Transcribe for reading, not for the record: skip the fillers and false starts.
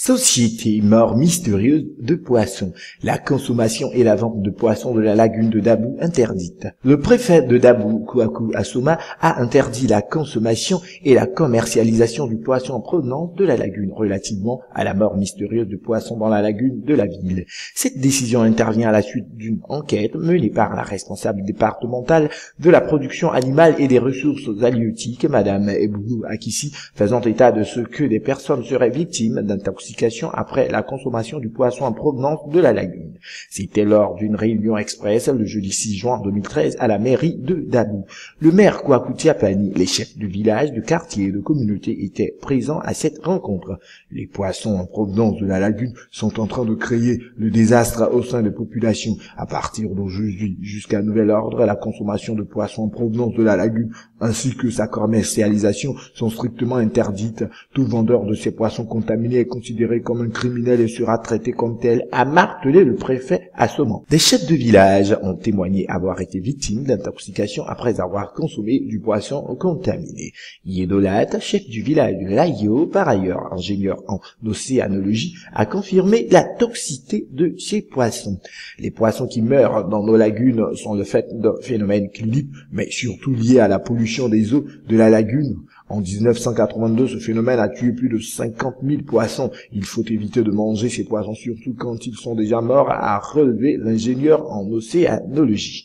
Société mort mystérieuse de poissons. La consommation et la vente de poissons de la lagune de Dabou interdite. Le préfet de Dabou, Kouakou Assouma, a interdit la consommation et la commercialisation du poisson en provenance de la lagune relativement à la mort mystérieuse de poissons dans la lagune de la ville. Cette décision intervient à la suite d'une enquête menée par la responsable départementale de la production animale et des ressources halieutiques, Madame Ebounou Akissi, faisant état de ce que des personnes seraient victimes d'intoxication après la consommation du poisson en provenance de la lagune. C'était lors d'une réunion express le jeudi 6 juin 2013 à la mairie de Dabou. Le maire Kouakou Tiapani, les chefs du village, du quartier et de communauté étaient présents à cette rencontre. Les poissons en provenance de la lagune sont en train de créer le désastre au sein des populations. À partir d'aujourd'hui jusqu'à nouvel ordre, la consommation de poissons en provenance de la lagune ainsi que sa commercialisation sont strictement interdites. Tout vendeur de ces poissons contaminés est considéré comme un criminel et sera traité comme tel, a martelé le préfet Assouma. Des chefs de village ont témoigné avoir été victimes d'intoxication après avoir consommé du poisson contaminé. Yedolat, chef du village de Layo, par ailleurs ingénieur en océanologie, a confirmé la toxicité de ces poissons. Les poissons qui meurent dans nos lagunes sont le fait d'un phénomène clinique, mais surtout lié à la pollution des eaux de la lagune. En 1982, ce phénomène a tué plus de 50 000 poissons. Il faut éviter de manger ces poissons, surtout quand ils sont déjà morts, a relevé l'ingénieur en océanologie.